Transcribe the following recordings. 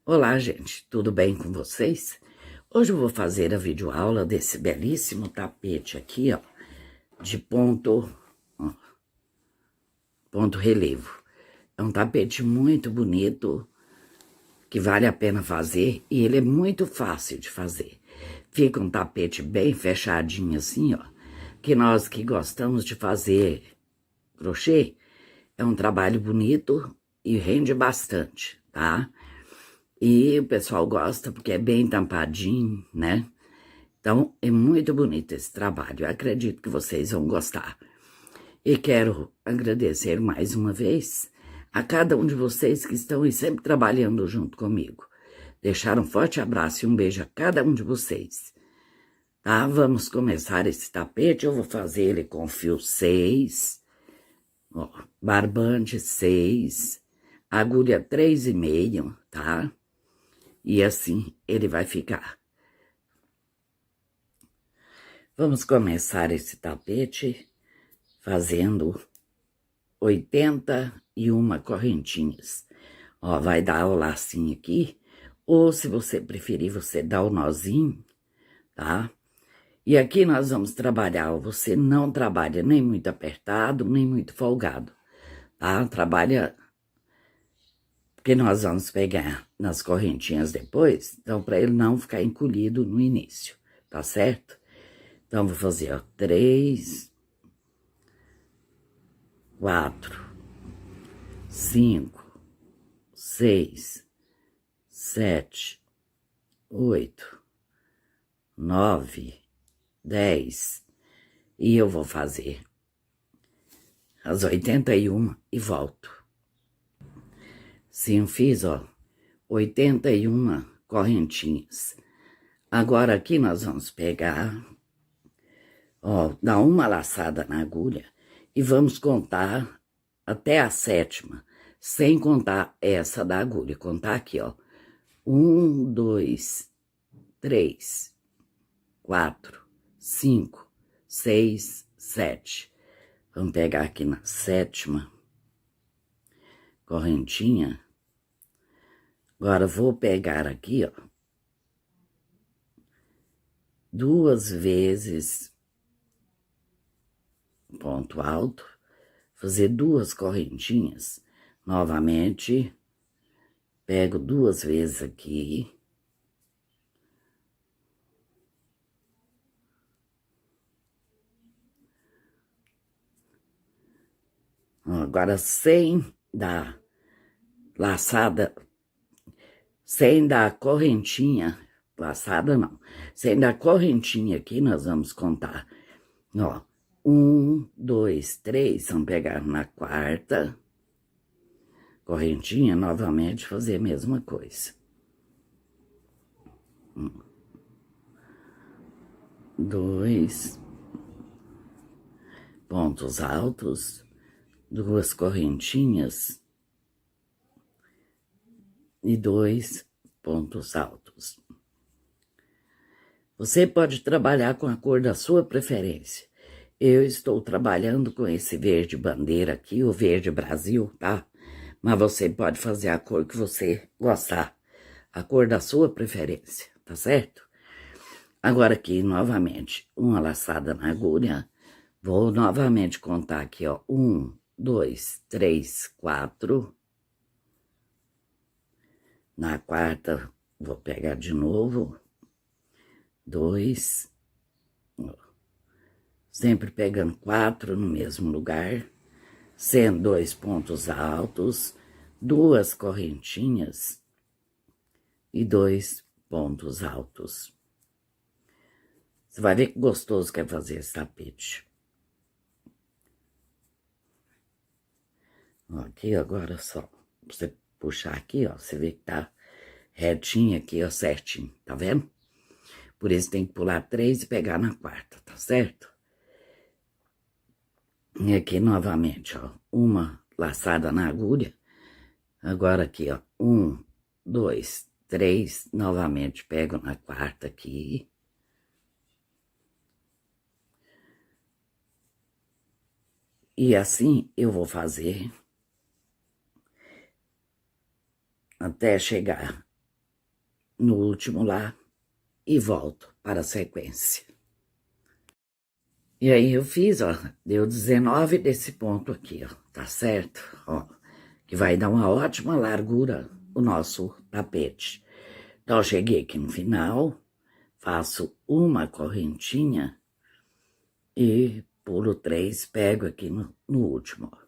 Olá, gente, tudo bem com vocês? Hoje eu vou fazer a videoaula desse belíssimo tapete aqui, ó, de ó, ponto relevo. É um tapete muito bonito, que vale a pena fazer, e ele é muito fácil de fazer. Fica um tapete bem fechadinho assim, ó, que nós que gostamos de fazer crochê, é um trabalho bonito e rende bastante, tá? E o pessoal gosta porque é bem tampadinho, né? Então, é muito bonito esse trabalho. Eu acredito que vocês vão gostar. E quero agradecer mais uma vez a cada um de vocês que estão aí sempre trabalhando junto comigo. Deixar um forte abraço e um beijo a cada um de vocês. Tá? Vamos começar esse tapete. Eu vou fazer ele com fio 6, ó, barbante 6, agulha 3,5, tá? E assim ele vai ficar. Vamos começar esse tapete fazendo 81 correntinhas. Ó, vai dar o lacinho aqui, ou se você preferir, você dá o nozinho, tá? E aqui nós vamos trabalhar, você não trabalha nem muito apertado, nem muito folgado, tá? Trabalha, porque nós vamos pegar nas correntinhas depois, então para ele não ficar encolhido no início, tá certo? Então, vou fazer, ó, 3, 4, 5, 6, 7, 8, 9, 10. E eu vou fazer as 81 e volto. Sim, eu fiz, ó, 81 correntinhas. Agora aqui nós vamos pegar, ó, dar uma laçada na agulha e vamos contar até a 7ª, sem contar essa da agulha. Contar aqui, ó. 1, 2, 3, 4, 5, 6, 7. Vamos pegar aqui na 7ª correntinha. Agora, vou pegar aqui, ó, 2 vezes ponto alto, fazer 2 correntinhas. Novamente, pego 2 vezes aqui. Agora, sem dar laçada, sem dar correntinha, laçada não, sem dar correntinha aqui, nós vamos contar, ó, 1, 2, 3, vamos pegar na 4ª correntinha, novamente fazer a mesma coisa. 2 pontos altos, 2 correntinhas e 2 pontos altos. Você pode trabalhar com a cor da sua preferência. Eu estou trabalhando com esse verde bandeira aqui, o verde Brasil, tá? Mas você pode fazer a cor que você gostar, a cor da sua preferência, tá certo? Agora aqui, novamente, uma laçada na agulha. Vou novamente contar aqui, ó, 1, 2, 3, 4. Na 4ª, vou pegar de novo, 2, sempre pegando 4 no mesmo lugar, sendo 2 pontos altos, 2 correntinhas e 2 pontos altos. Você vai ver que gostoso que é fazer esse tapete. Ó, aqui agora só, você puxar aqui, ó, você vê que tá retinho aqui, ó, certinho, tá vendo? Por isso tem que pular 3 e pegar na 4ª, tá certo? E aqui novamente, ó, uma laçada na agulha. Agora aqui, ó, 1, 2, 3, novamente pego na 4ª aqui. E assim eu vou fazer até chegar no último lá e volto para a sequência. E aí eu fiz, ó, deu 19 desse ponto aqui, ó, tá certo? Ó, que vai dar uma ótima largura o nosso tapete. Então, eu cheguei aqui no final, faço uma correntinha e pulo 3, pego aqui no último, ó.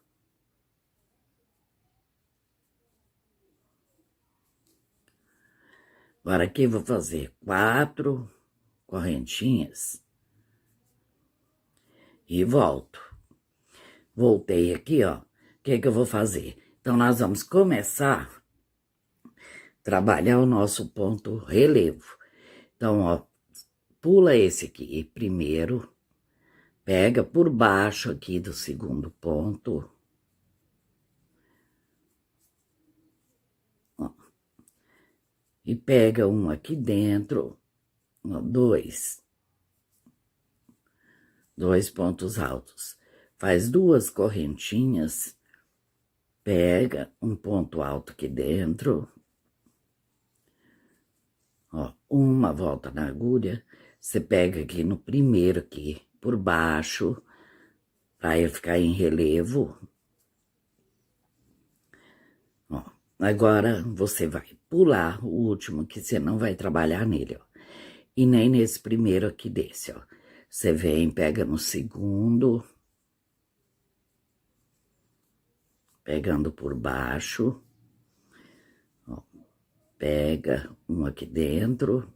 Agora aqui eu vou fazer 4 correntinhas e volto. Voltei aqui, ó. O que eu vou fazer? Então, nós vamos começar a trabalhar o nosso ponto relevo. Então, ó, pula esse aqui primeiro, pega por baixo aqui do segundo ponto. Ó, e pega um aqui dentro, ó, dois pontos altos. Faz 2 correntinhas, pega um ponto alto aqui dentro, ó, uma volta na agulha, você pega aqui no primeiro aqui, por baixo, para ele ficar em relevo. Ó, agora você vai pular o último, que você não vai trabalhar nele, ó. E nem nesse primeiro aqui desse, ó. Você vem, pega no segundo, pegando por baixo, ó, pega um aqui dentro,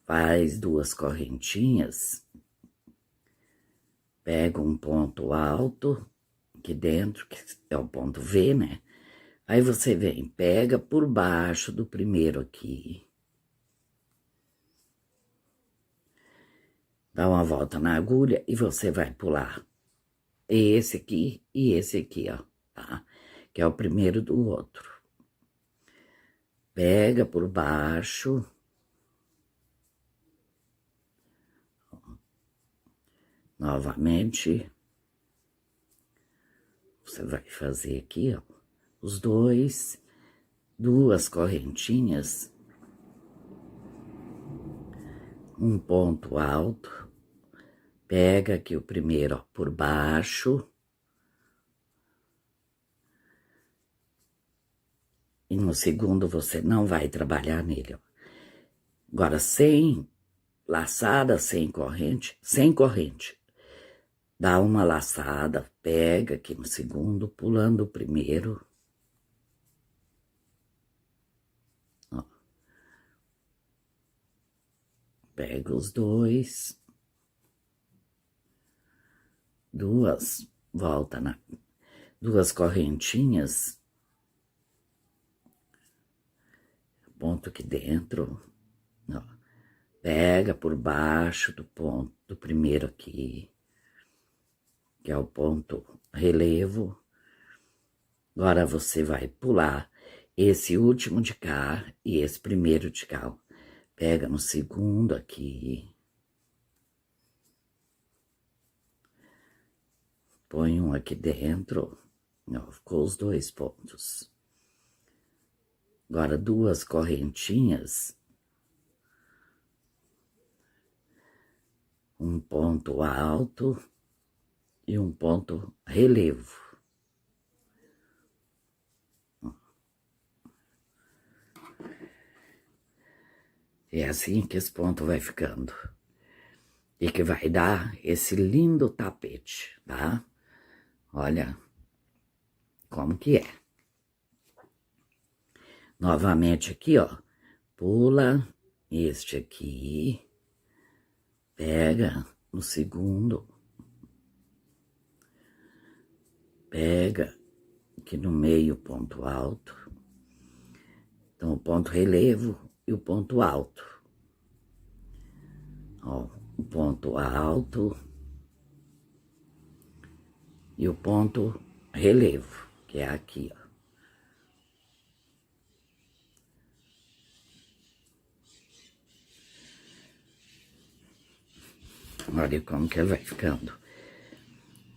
faz 2 correntinhas, pega um ponto alto aqui dentro, que é o ponto V, né? Aí você vem, pega por baixo do primeiro aqui, dá uma volta na agulha e você vai pular esse aqui e esse aqui, ó, tá? Que é o primeiro do outro. Pega por baixo, novamente, você vai fazer aqui, ó, os 2 correntinhas, um ponto alto, pega aqui o primeiro, ó, por baixo, e no segundo você não vai trabalhar nele, ó. Agora, sem laçada, sem corrente, dá uma laçada, pega aqui no segundo, pulando o primeiro, ó. Pega os 2, 2 correntinhas, ponto aqui dentro, ó. Pega por baixo do ponto, do primeiro aqui, que é o ponto relevo. Agora você vai pular esse último de cá e esse primeiro de cá, ó. Pega no segundo aqui, põe um aqui dentro, ó, ficou os 2 pontos. Agora 2 correntinhas, um ponto alto e um ponto relevo. É assim que esse ponto vai ficando. E que vai dar esse lindo tapete, tá? Olha como que é. Novamente aqui, ó, pula este aqui, pega no segundo, pega aqui no meio ponto alto, então o ponto relevo e o ponto alto, ó, o ponto alto e o ponto relevo, que é aqui, ó. Olha como que ela vai ficando.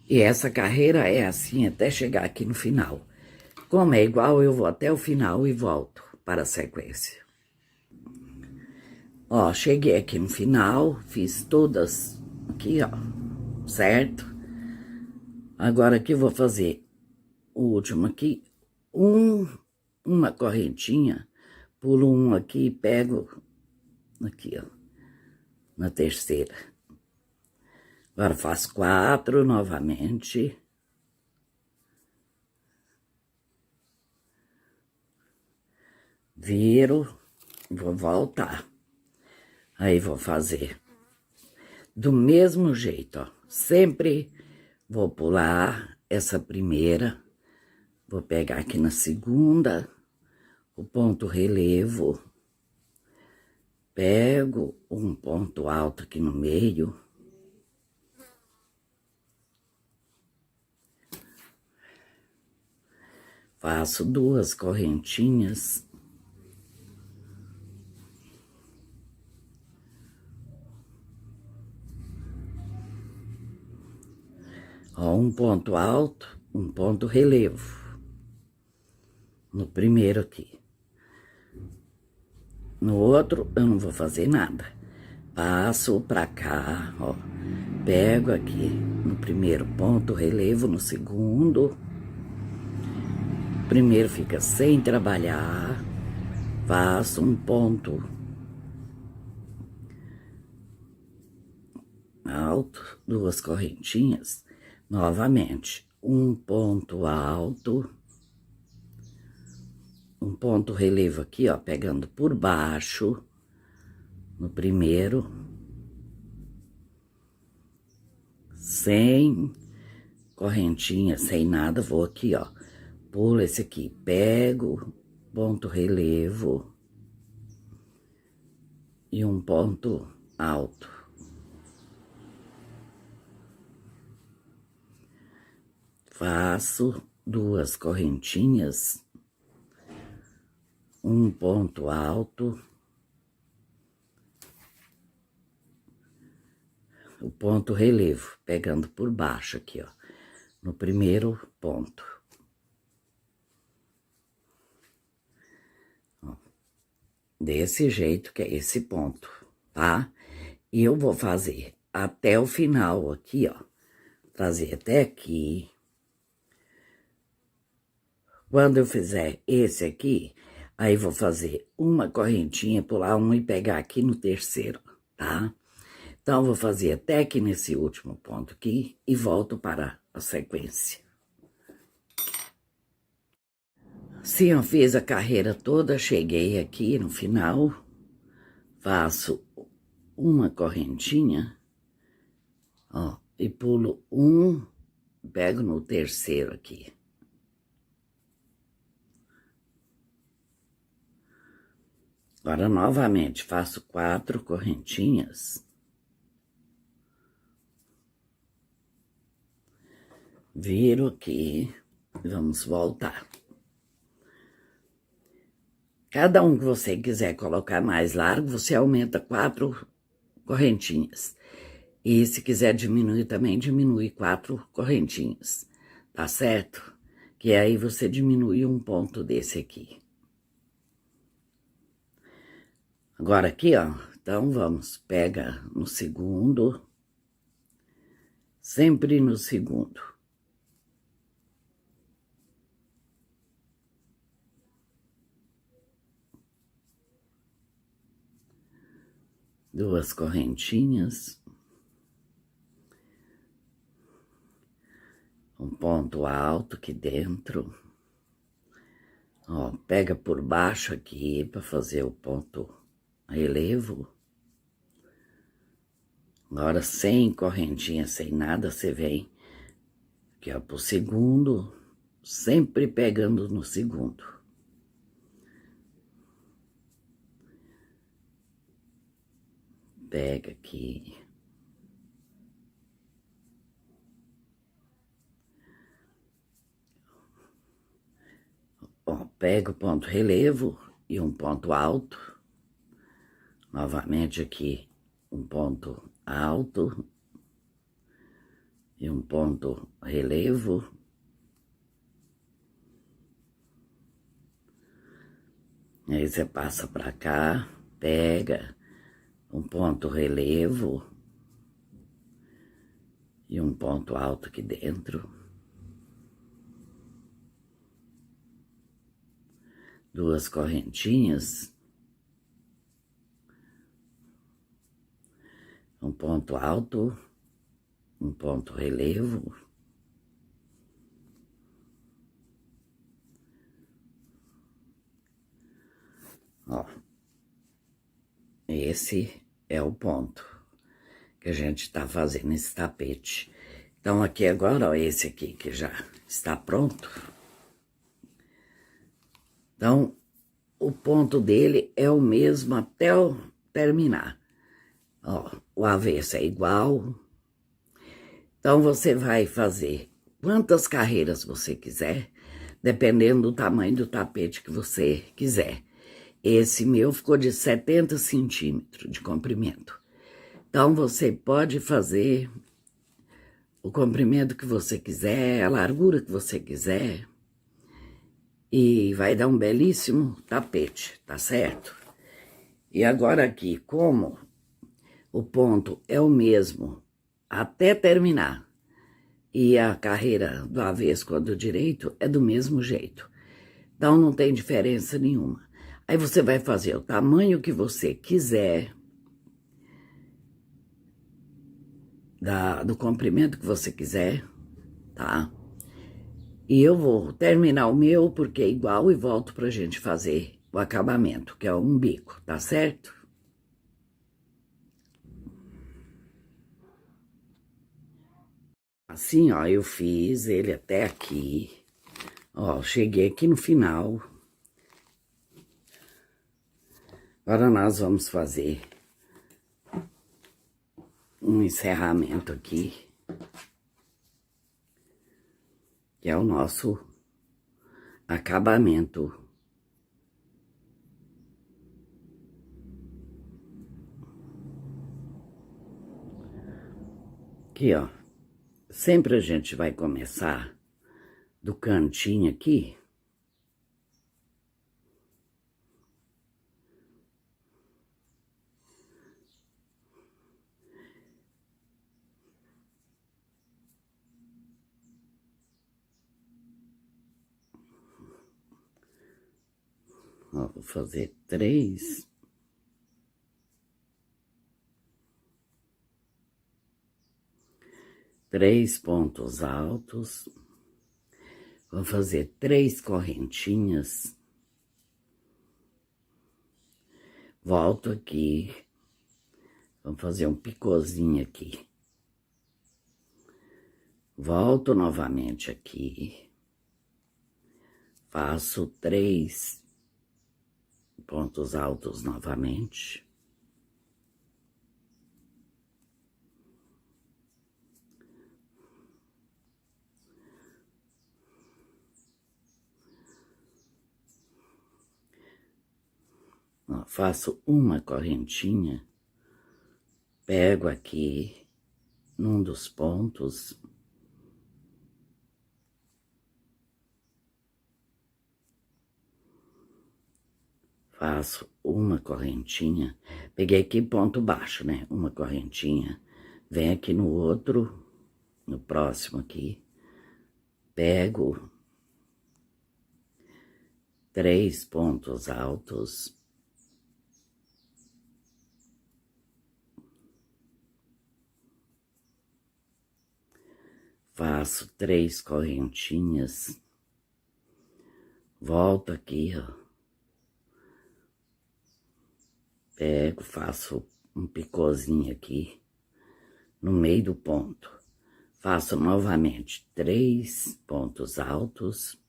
E essa carreira é assim até chegar aqui no final. Como é igual, eu vou até o final e volto para a sequência. Ó, cheguei aqui no final, fiz todas aqui, ó, certo? Agora aqui vou fazer o último aqui, uma correntinha, pulo um aqui e pego aqui, ó, na terceira. Agora faço 4 novamente. Viro, vou voltar. Aí vou fazer do mesmo jeito, ó. Sempre vou pular essa primeira, vou pegar aqui na segunda, o ponto relevo, pego um ponto alto aqui no meio, faço 2 correntinhas, ó, um ponto alto, um ponto relevo, no primeiro aqui. No outro, eu não vou fazer nada. Passo pra cá, ó. Pego aqui no primeiro ponto, relevo no segundo. Primeiro fica sem trabalhar. Faço um ponto alto, 2 correntinhas. Novamente, um ponto alto. Um ponto relevo aqui, ó, pegando por baixo, no primeiro, sem correntinha, sem nada, vou aqui, ó, pulo esse aqui, pego, ponto relevo e um ponto alto. Faço 2 correntinhas, um ponto alto, o ponto relevo, pegando por baixo aqui, ó, no primeiro ponto. Ó, desse jeito que é esse ponto, tá? E eu vou fazer até o final aqui, ó, trazer até aqui. Quando eu fizer esse aqui, aí vou fazer uma correntinha, pular um e pegar aqui no terceiro, tá? Então, vou fazer até aqui nesse último ponto aqui e volto para a sequência. Sim, eu fiz a carreira toda, cheguei aqui no final, faço uma correntinha, ó, e pulo um, pego no terceiro aqui. Agora, novamente, faço 4 correntinhas. Viro aqui, vamos voltar. Cada um que você quiser colocar mais largo, você aumenta 4 correntinhas. E se quiser diminuir também, diminui 4 correntinhas, tá certo? Que aí você diminui um ponto desse aqui. Agora aqui, ó, então vamos, pega no segundo, sempre no segundo. Duas correntinhas. Um ponto alto aqui dentro. Ó, pega por baixo aqui para fazer o ponto relevo. Agora, sem correntinha, sem nada, você vem aqui, ó, pro segundo, sempre pegando no segundo. Pega aqui. Ó, pega o ponto relevo e um ponto alto. Novamente aqui, um ponto alto e um ponto relevo. Aí você passa pra cá, pega um ponto relevo e um ponto alto aqui dentro. Duas correntinhas. Um ponto alto, um ponto relevo. Ó, esse é o ponto que a gente tá fazendo esse tapete. Então, aqui agora, ó, esse aqui que já está pronto. Então, o ponto dele é o mesmo até eu terminar. Ó, o avesso é igual. Então, você vai fazer quantas carreiras você quiser, dependendo do tamanho do tapete que você quiser. Esse meu ficou de 70 centímetros de comprimento. Então, você pode fazer o comprimento que você quiser, a largura que você quiser. E vai dar um belíssimo tapete, tá certo? E agora aqui, como o ponto é o mesmo até terminar, e a carreira do avesso com a do direito é do mesmo jeito. Então, não tem diferença nenhuma. Aí você vai fazer o tamanho que você quiser, do comprimento que você quiser, tá? E eu vou terminar o meu, porque é igual, e volto pra gente fazer o acabamento, que é um bico, tá certo? Assim, ó, eu fiz ele até aqui. Ó, cheguei aqui no final. Agora nós vamos fazer um encerramento aqui, que é o nosso acabamento. Aqui, ó. Sempre a gente vai começar do cantinho aqui. Ó, vou fazer 3. Três pontos altos. Vou fazer 3 correntinhas. Volto aqui. Vamos fazer um picôzinho aqui. Volto novamente aqui. Faço 3 pontos altos novamente. Ó, faço uma correntinha, pego aqui num dos pontos, faço uma correntinha, peguei aqui ponto baixo, né? Uma correntinha, venho aqui no outro, no próximo aqui, pego 3 pontos altos, faço 3 correntinhas, volto aqui, ó, pego, faço um picôzinho aqui, no meio do ponto, faço novamente 3 pontos altos,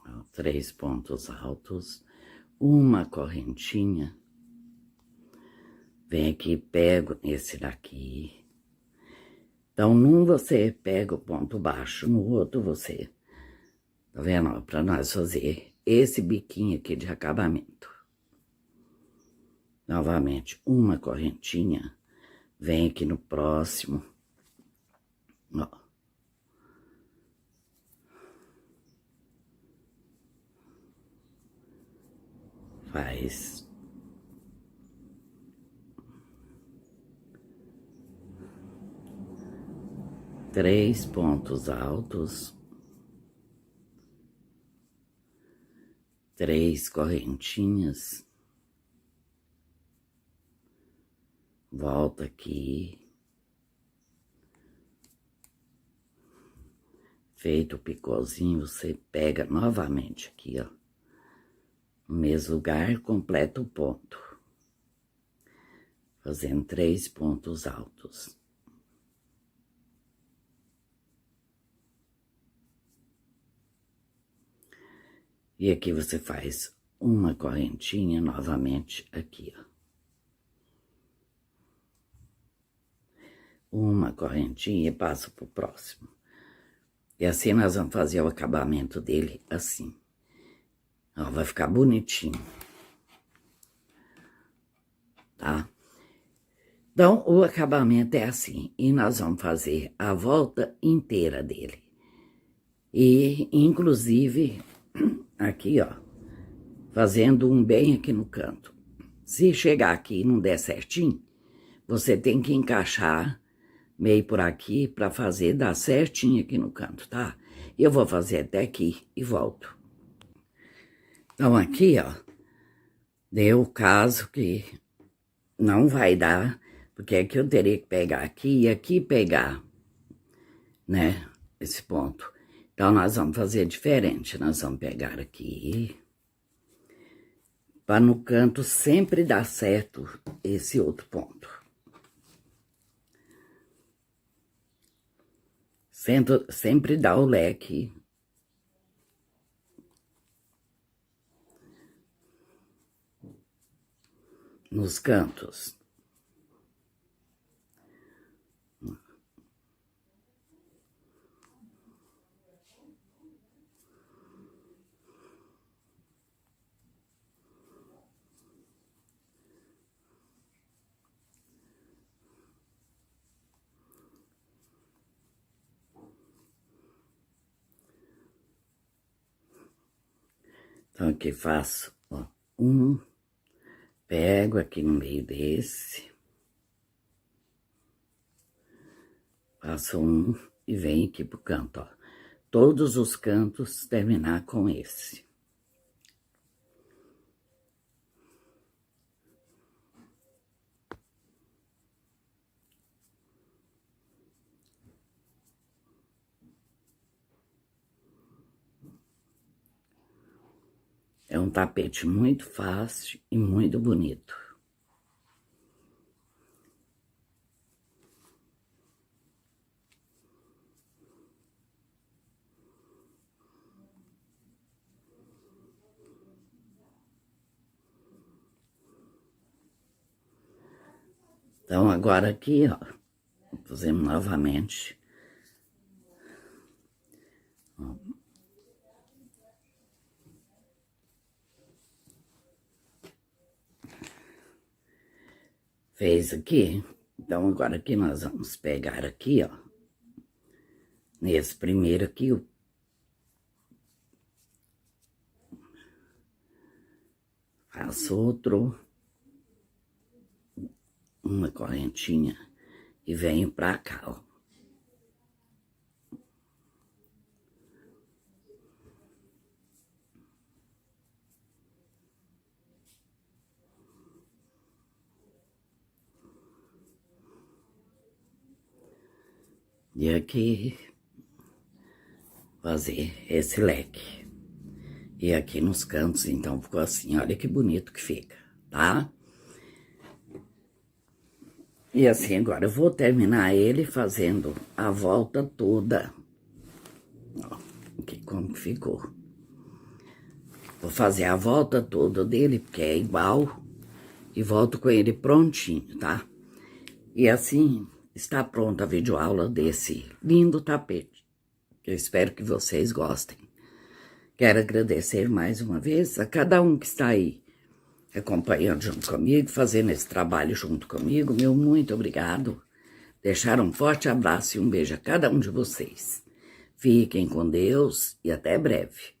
ó, 3 pontos altos, uma correntinha, venho aqui, pego esse daqui, Então, num você pega o ponto baixo, no outro você, tá vendo? Para nós fazer esse biquinho aqui de acabamento. Novamente, uma correntinha, vem aqui no próximo, ó. Faz 3 pontos altos, 3 correntinhas, volta aqui, feito o picôzinho, você pega novamente aqui, ó, no mesmo lugar, completa o ponto, fazendo 3 pontos altos. E aqui você faz uma correntinha novamente aqui, ó. Uma correntinha e passa pro próximo. E assim nós vamos fazer o acabamento dele assim. Ó, vai ficar bonitinho. Tá? Então, o acabamento é assim. E nós vamos fazer a volta inteira dele. E, inclusive, aqui, ó, fazendo um bem aqui no canto. Se chegar aqui e não der certinho, você tem que encaixar meio por aqui para fazer dar certinho aqui no canto, tá? Eu vou fazer até aqui e volto. Então, aqui, ó, deu o caso que não vai dar, porque aqui eu teria que pegar aqui e aqui pegar, né, esse ponto. Então, nós vamos fazer diferente. Nós vamos pegar aqui, para no canto sempre dar certo esse outro ponto. Sempre dá o leque. Nos cantos. Então, aqui faço, ó, pego aqui no meio desse, faço um e venho aqui pro canto, ó. Todos os cantos terminar com esse. É um tapete muito fácil e muito bonito. Então, agora aqui, ó, fazemos novamente. Ó. Fez aqui, então agora aqui nós vamos pegar aqui, ó, nesse primeiro aqui, faço outro, uma correntinha e venho pra cá, ó. E aqui, fazer esse leque. E aqui nos cantos, então, ficou assim, olha que bonito que fica, tá? E assim, agora eu vou terminar ele fazendo a volta toda. Ó, aqui como ficou. Vou fazer a volta toda dele, porque é igual, e volto com ele prontinho, tá? E assim, está pronta a videoaula desse lindo tapete. Eu espero que vocês gostem. Quero agradecer mais uma vez a cada um que está aí acompanhando junto comigo, fazendo esse trabalho junto comigo. Meu muito obrigado. Deixar um forte abraço e um beijo a cada um de vocês. Fiquem com Deus e até breve.